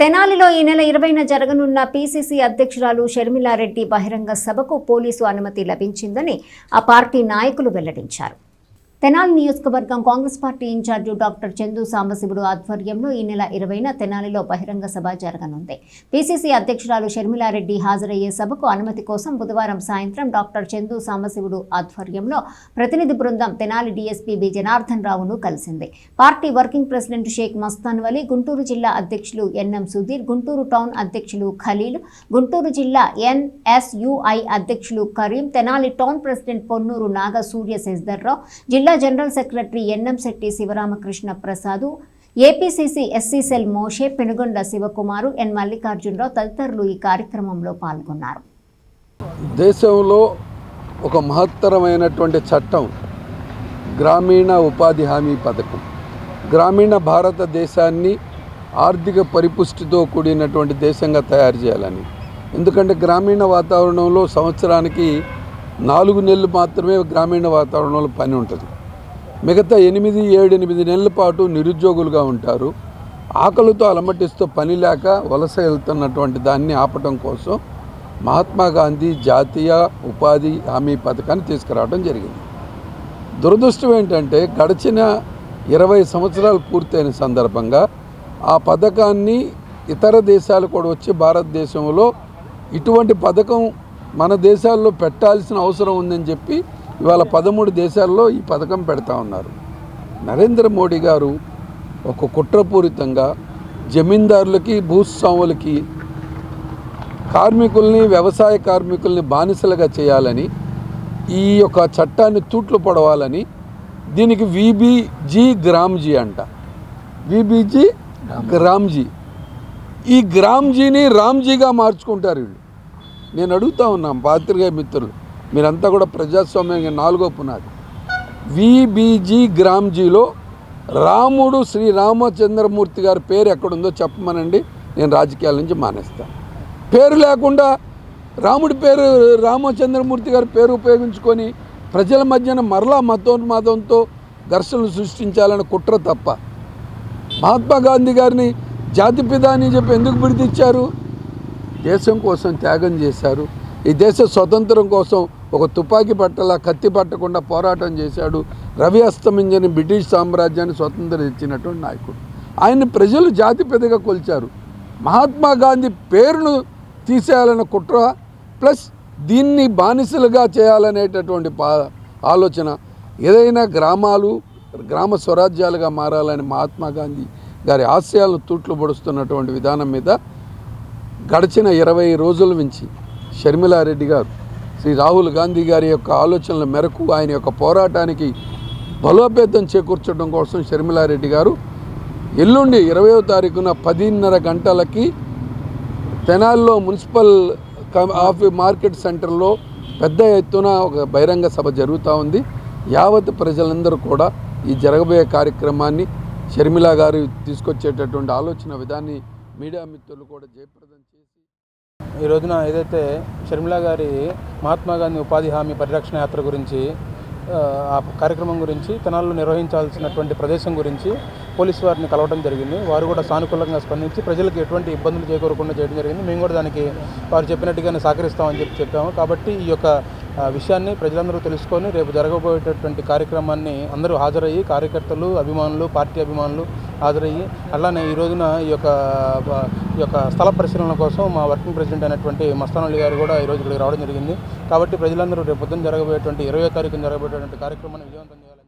తెనాలిలో ఈ నెల 20న జరగనున్న పీసీసీ అధ్యక్షురాలు షర్మిలారెడ్డి బహిరంగ సభకు పోలీసు అనుమతి లభించిందని ఆ పార్టీ నాయకులు వెల్లడించారు. తెనాలి నియోజకవర్గం Congress party incharge doctor Chandu Sambasivudu ఆధ్వర్యంలో ఈ నెల 20న తెనాలిలో బహిరంగ సభ జరగనుంది. పీసీసీ అధ్యక్షురాలు షర్మిలారెడ్డి హాజరయ్యే సభకు అనుమతి కోసం బుధవారం సాయంత్రం డాక్టర్ చందు సాంబశివుడు ఆధ్వర్యంలో ప్రతినిధి బృందం తెనాలి డీఎస్పీ బి జనార్దన్ రావును కలిసింది. Party working president Sheikh Mastan Vali, Guntur జిల్లా అధ్యక్షులు ఎన్ఎం సుధీర్, గుంటూరు టౌన్ అధ్యక్షులు ఖలీల్, గుంటూరు జిల్లా ఎన్ఎస్యుఐ అధ్యక్షులు కరీం, తెనాలి టౌన్ ప్రెసిడెంట్ పొన్నూరు నాగ సూర్య శశిధర్రావు, జిల్లా general secretary NM Shetty Sivaramakrishna Prasad, APCC SC cell Moshe, Penugonda Sivakumar, N Mallikarjuna Rao తదితరులు ఈ కార్యక్రమంలో పాల్గొన్నారు. దేశంలో ఒక మహత్తరమైనటువంటి చట్టం గ్రామీణ ఉపాధి హామీ పథకం గ్రామీణ భారతదేశాన్ని ఆర్థిక పరిపుష్టితో కూడినటువంటి దేశంగా తయారు చేయాలని. ఎందుకంటే గ్రామీణ వాతావరణంలో సంవత్సరానికి 4 నెలలు మాత్రమే గ్రామీణ వాతావరణంలో పని ఉంటుంది. మిగతా 8-8 నెలల పాటు నిరుద్యోగులుగా ఉంటారు. ఆకలితో అలమటిస్తూ పని లేక వలస వెళ్తున్నటువంటి దాన్ని ఆపటం కోసం మహాత్మా గాంధీ జాతీయ ఉపాధి హామీ పథకాన్ని తీసుకురావడం జరిగింది. దురదృష్టం ఏంటంటే గడిచిన 20 సంవత్సరాలు పూర్తయిన సందర్భంగా ఆ పథకాన్ని ఇతర దేశాలు కూడా వచ్చి భారతదేశంలో ఇటువంటి పథకం మన దేశాల్లో పెట్టాల్సిన అవసరం ఉందని చెప్పి ఇవాళ 13 దేశాల్లో ఈ పథకం పెడతా ఉన్నారు. నరేంద్ర మోడీ గారు ఒక కుట్రపూరితంగా జమీందారులకి, భూస్వాములకి, కార్మికుల్ని, వ్యవసాయ కార్మికుల్ని బానిసలుగా చేయాలని, ఈ యొక్క చట్టాన్ని తూట్లు పడవాలని దీనికి వీబీజీ గ్రామ్జీ అంట. వీబీజీ గ్రామ్జీ. ఈ గ్రామ్జీని రామ్జీగా మార్చుకుంటారు వీళ్ళు. నేను అడుగుతా ఉన్నాం పాత్రికేయ మిత్రులు, మీరంతా కూడా ప్రజాస్వామ్యం 4వ పునాది. వీబీజీ గ్రామ్జీలో రాముడు శ్రీ రామచంద్రమూర్తి గారి పేరు ఎక్కడుందో చెప్పమనండి, నేను రాజకీయాల నుంచి మానేస్తాను. పేరు లేకుండా రాముడి పేరు, రామచంద్రమూర్తి గారి పేరు ఉపయోగించుకొని ప్రజల మధ్యన మరలా మతోన్మాదంతో ఘర్షణలు సృష్టించాలని కుట్ర తప్ప. మహాత్మా గాంధీ గారిని జాతిపిత అని చెప్పి ఎందుకు బిడిదిచ్చారు? దేశం కోసం త్యాగం చేశారు. ఈ దేశ స్వతంత్రం కోసం ఒక తుపాకీ పట్టలా కత్తి పట్టకుండా పోరాటం చేశాడు. రవి అస్తమించని బ్రిటిష్ సామ్రాజ్యాన్ని స్వతంత్రం ఇచ్చినటువంటి నాయకుడు. ఆయన్ని ప్రజలు జాతిపితగా కొలిచారు. మహాత్మా గాంధీ పేరును తీసేయాలన్న కుట్ర ప్లస్ దీన్ని బానిసలుగా చేయాలనేటటువంటి ఆలోచన. ఏదైనా గ్రామాలు గ్రామ స్వరాజ్యాలుగా మారాలని మహాత్మా గాంధీ గారి ఆశయాలను తూట్లు పొడుస్తున్నటువంటి విధానం మీద గడిచిన 20 రోజుల నుంచి షర్మిలారెడ్డి గారు శ్రీ రాహుల్ గాంధీ గారి యొక్క ఆలోచనల మేరకు ఆయన యొక్క పోరాటానికి బలోపేతం చేకూర్చడం కోసం షర్మిలారెడ్డి గారు ఎల్లుండి 20వ తారీఖున 10:30 గంటలకి తెనాలిలో మున్సిపల్ మార్కెట్ సెంటర్లో పెద్ద ఎత్తున ఒక బహిరంగ సభ జరుగుతూ ఉంది. యావత్ ప్రజలందరూ కూడా ఈ జరగబోయే కార్యక్రమాన్ని షర్మిలా గారు తీసుకొచ్చేటటువంటి ఆలోచన విధాన్ని మీడియా మిత్రులు కూడా జయప్రదం చేసి ఈ రోజున ఏదైతే షర్మిలా గారి మహాత్మా గాంధీ ఉపాధి హామీ పరిరక్షణ యాత్ర గురించి, ఆ కార్యక్రమం గురించి, తెనాల్లో నిర్వహించాల్సినటువంటి ప్రదేశం గురించి పోలీసు వారిని కలవడం జరిగింది. వారు కూడా సానుకూలంగా స్పందించి ప్రజలకు ఎటువంటి ఇబ్బందులు చేకూరకుండా చేయడం జరిగింది. మేము కూడా దానికి వారు చెప్పినట్టుగానే సహకరిస్తామని చెప్పాము. కాబట్టి ఈ యొక్క విషయాన్ని ప్రజలందరూ తెలుసుకొని రేపు జరగబోయేటటువంటి కార్యక్రమాన్ని అందరూ హాజరయ్యి, కార్యకర్తలు, అభిమానులు, పార్టీ అభిమానులు హాజరయ్యి, అలానే ఈ రోజున ఈ యొక్క స్థల పరిశీలన కోసం మా వర్కింగ్ ప్రెసిడెంట్ అయినటువంటి మస్తాన్ అలీ గారు కూడా ఈరోజు ఇక్కడికి రావడం జరిగింది. కాబట్టి ప్రజలందరూ రేపు పొద్దున్న జరగబోయేటువంటి 20వ తారీఖున జరగబోయేటువంటి కార్యక్రమాన్ని విజయవంతం చేయాలి.